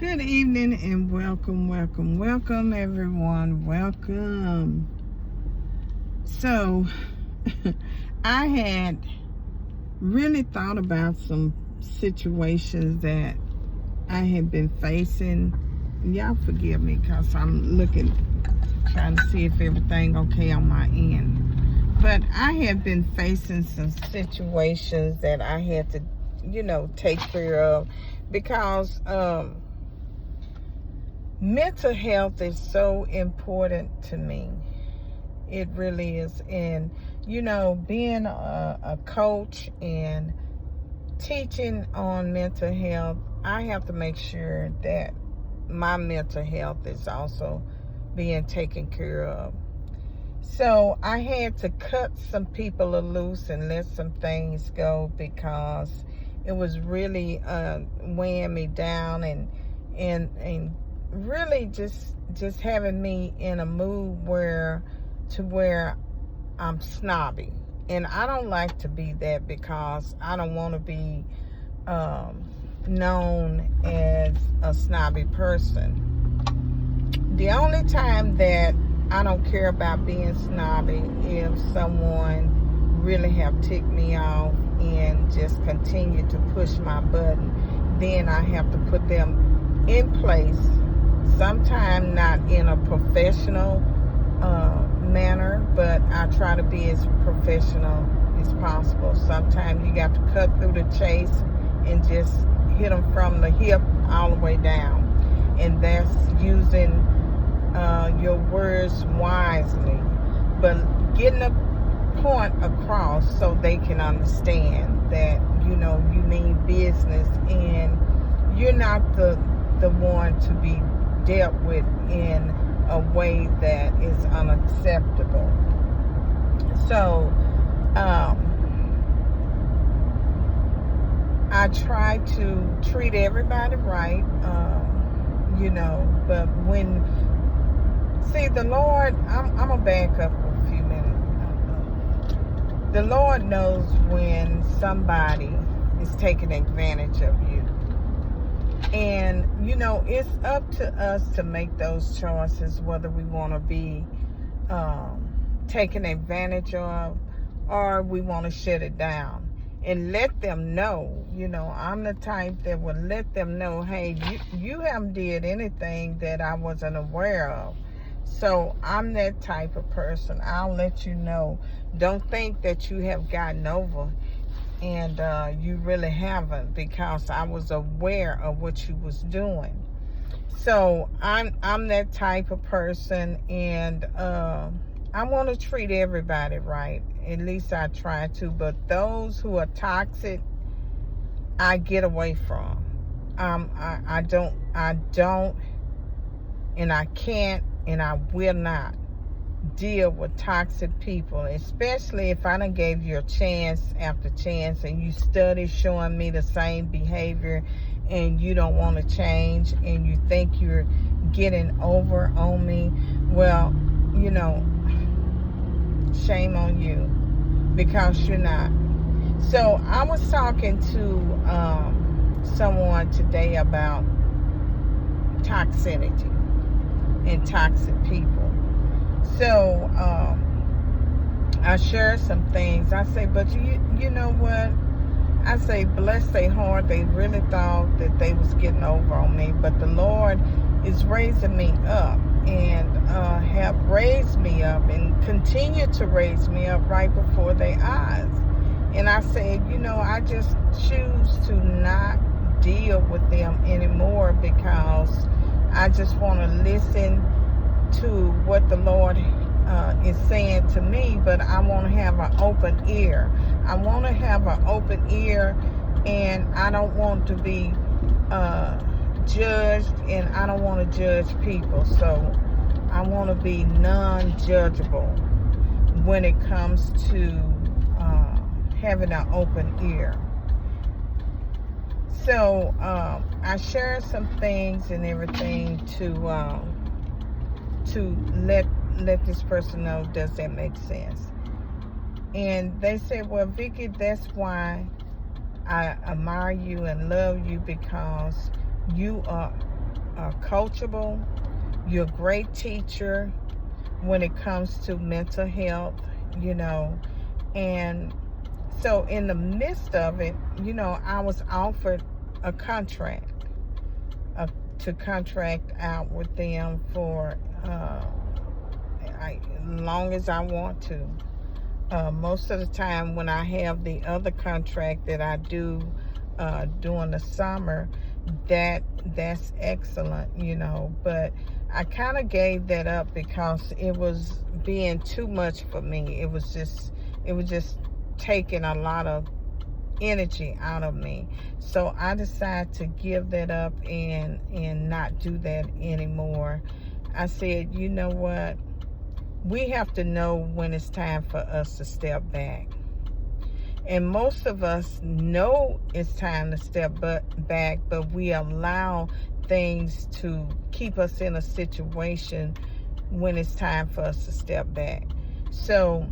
Good evening and welcome everyone. Welcome. So, I had really thought about some situations that I had been facing. Y'all forgive me because I'm trying to see if everything okay on my end. But I have been facing some situations that I had to, take care of because, mental health is so important to me. It really is. And, being a coach and teaching on mental health, I have to make sure that my mental health is also being taken care of. So I had to cut some people loose and let some things go because it was really weighing me down and really just having me in a mood where I'm snobby. And I don't like to be that because I don't want to be known as a snobby person. The only time that I don't care about being snobby if someone really have ticked me off and just continue to push my button. Then I have to put them in place. Sometimes not in a professional manner, but I try to be as professional as possible. Sometimes you got to cut through the chase and just hit them from the hip all the way down. And that's using your words wisely, but getting a point across so they can understand that, you mean business and you're not the one to be dealt with in a way that is unacceptable. So I try to treat everybody right, but the Lord, I'm gonna back up a few minutes. The Lord knows when somebody is taking advantage of you. And, it's up to us to make those choices, whether we want to be taken advantage of or we want to shut it down and let them know. I'm the type that will let them know, hey, you haven't did anything that I wasn't aware of. So I'm that type of person. I'll let you know. Don't think that you have gotten over and you really haven't, because I was aware of what you was doing. So I'm that type of person, and I want to treat everybody right. At least I try to. But those who are toxic, I get away from. I don't, and I can't, and I will not deal with toxic people, especially if I done gave you a chance after chance and you study showing me the same behavior and you don't want to change and you think you're getting over on me. Well, shame on you, because you're not. So I was talking to someone today about toxicity and toxic people. So I share some things. I say, but you know what? I say, bless their heart. They really thought that they was getting over on me, but the Lord is raising me up and have raised me up and continue to raise me up right before their eyes. And I said, I just choose to not deal with them anymore because I just want to listen to what the Lord is saying to me, but I want to have an open ear. I want to have an open ear, and I don't want to be judged, and I don't want to judge people. So I want to be non-judgeable when it comes to having an open ear. So I share some things and everything to let this person know, does that make sense? And they said, well, Vicki, that's why I admire you and love you, because you are coachable. You're a great teacher when it comes to mental health, And so in the midst of it, I was offered a contract to contract out with them for as long as I want to. Most of the time when I have the other contract that I do during the summer, that's excellent, but I kind of gave that up because it was being too much for me. It was just taking a lot of energy out of me. So I decided to give that up and not do that anymore. I said, you know what? We have to know when it's time for us to step back. And most of us know it's time to step back, but we allow things to keep us in a situation when it's time for us to step back. So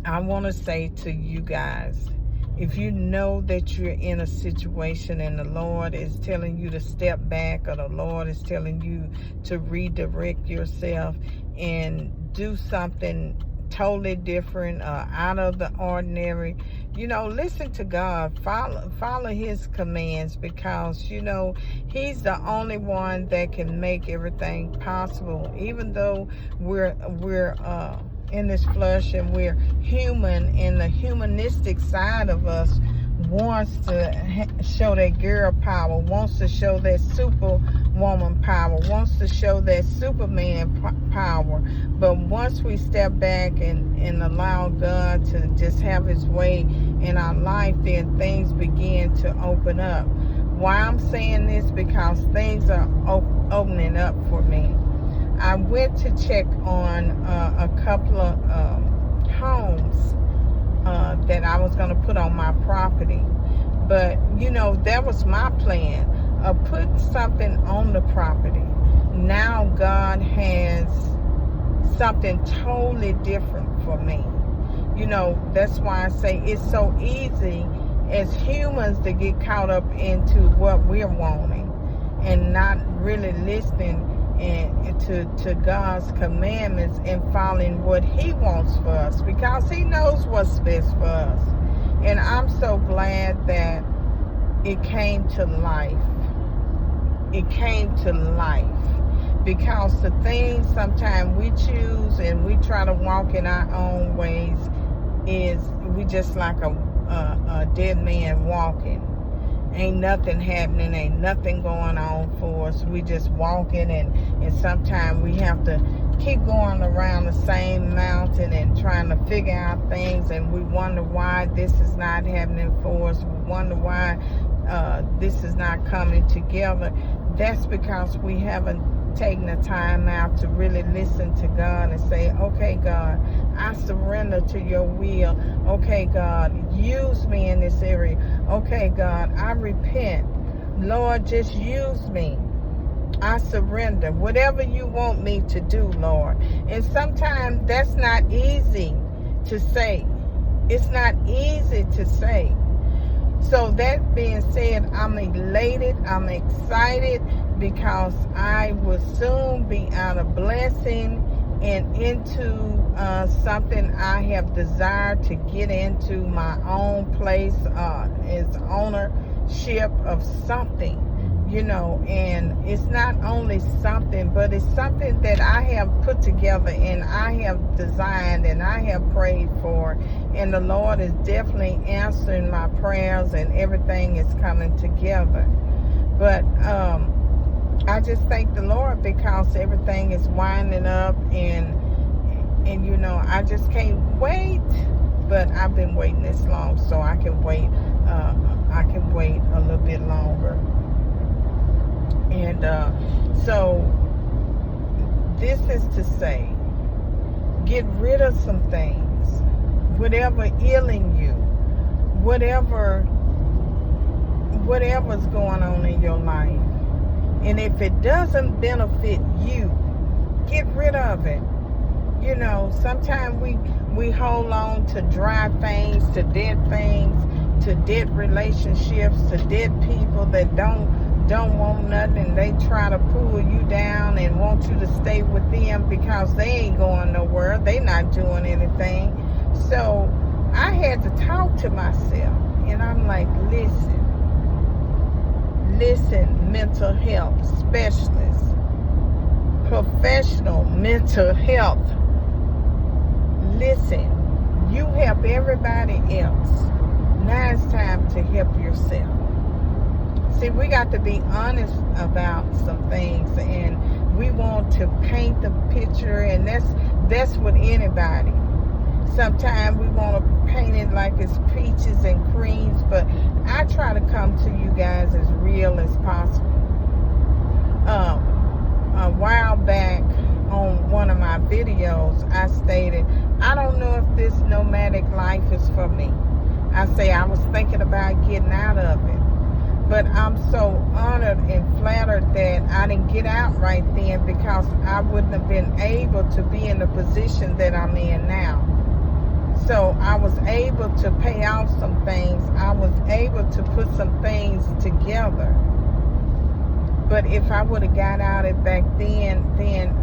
I want to say to you guys, if you know that you're in a situation and the Lord is telling you to step back, or the Lord is telling you to redirect yourself and do something totally different, out of the ordinary, listen to God, follow his commands, because he's the only one that can make everything possible. Even though we're in this flesh and we're human, and the humanistic side of us wants to show that girl power, wants to show that superwoman power, wants to show that Superman power. But once we step back and allow God to just have his way in our life, then things begin to open up. Why I'm saying this? Because things are opening up for me. I went to check on a couple of homes that I was going to put on my property. But, that was my plan of putting something on the property. Now God has something totally different for me. That's why I say it's so easy as humans to get caught up into what we're wanting and not really listening and to God's commandments and following what he wants for us, because he knows what's best for us. And I'm so glad that it came to life. It came to life, because the things sometimes we choose and we try to walk in our own ways is we just like a dead man walking. Ain't nothing happening, ain't nothing going on for us. We just walking, and sometimes we have to keep going around the same mountain and trying to figure out things, and we wonder why this is not happening for us. We wonder why this is not coming together. That's because we haven't taken the time out to really listen to God and say, okay, God, I surrender to your will. Okay, God, use me in this area. Okay, God, I repent. Lord, just use me. I surrender. Whatever you want me to do, Lord. And sometimes that's not easy to say. It's not easy to say. So that being said, I'm elated, I'm excited, because I will soon be out of blessing and into something I have desired to get into, my own place as ownership of something, and it's not only something, but it's something that I have put together and I have designed and I have prayed for, and the Lord is definitely answering my prayers and everything is coming together. But I just thank the Lord because everything is winding up, and I just can't wait. But I've been waiting this long, so I can wait. I can wait a little bit longer. And so this is to say, get rid of some things, whatever ailing you, whatever's going on in your life. And if it doesn't benefit you, get rid of it. Sometimes we hold on to dry things, to dead relationships, to dead people that don't don't want nothing. They try to pull you down and want you to stay with them because they ain't going nowhere. They not doing anything. So I had to talk to myself, and I'm like, listen, mental health specialist, professional mental health. Listen, you help everybody else. Now it's time to help yourself. See, we got to be honest about some things, and we want to paint the picture, and that's with anybody. Sometimes we want to paint it like it's peaches and creams, but I try to come to you guys as real as possible. A while back on one of my videos, I stated, I don't know if this nomadic life is for me. I say I was thinking about getting out of it. But I'm so honored and flattered that I didn't get out right then, because I wouldn't have been able to be in the position that I'm in now. So I was able to pay off some things. I was able to put some things together. But if I would have got out it back then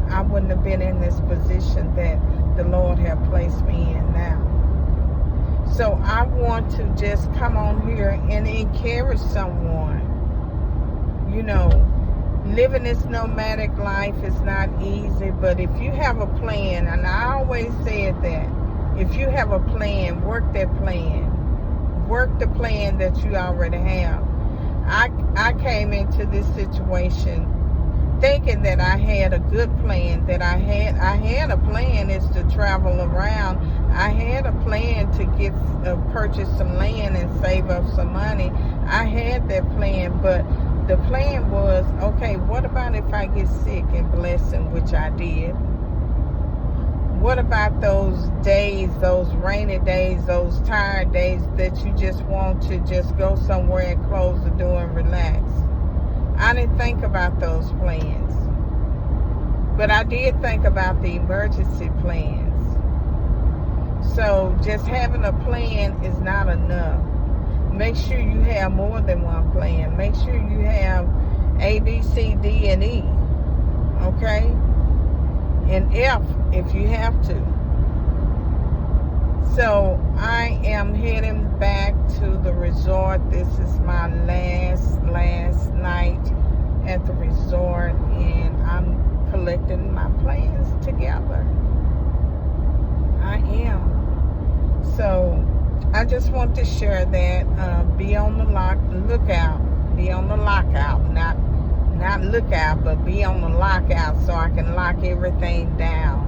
I wouldn't have been in this position that the Lord has placed me in now. So I want to just come on here and encourage someone. You know, living this nomadic life is not easy, but if you have a plan, and I always said that, if you have a plan, work that plan. Work the plan that you already have. I came into this situation thinking that I had a good plan, that I had a plan is to travel around. I had a plan to get purchase some land and save up some money. I had that plan, but the plan was, okay, what about if I get sick and blessing, which I did? What about those days, those rainy days, those tired days that you just want to just go somewhere and close the door and relax? I didn't think about those plans. But I did think about the emergency plans. So just having a plan is not enough. Make sure you have more than one plan. Make sure you have A, B, C, D, and E. Okay? And F if you have to. So I am heading back to the resort. This is my last night at the resort, and I'm collecting my plans together. I am. So I just want to share that. Be on the lookout. Be on the lockout. Not lookout, but be on the lockout so I can lock everything down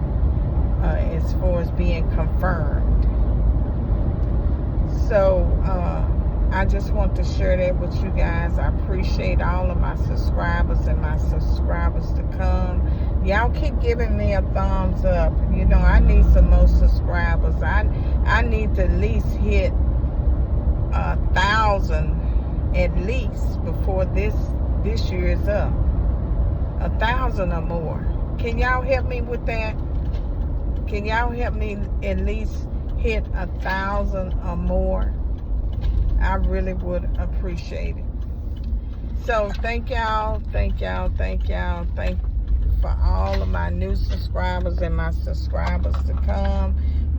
as far as being confirmed. So I just want to share that with you guys. I appreciate all of my subscribers and my subscribers to come. Y'all keep giving me a thumbs up. You know, I need some more subscribers. I need to at least hit 1,000 at least before this year is up. 1,000 or more. Can y'all help me with that? Can y'all help me at least hit 1,000 or more? I really would appreciate it. So thank y'all for all of my new subscribers and my subscribers to come.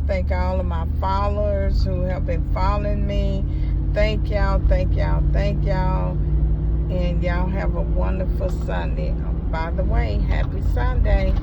Thank all of my followers who have been following me. Thank y'all. And y'all have a wonderful Sunday. By the way, happy Sunday.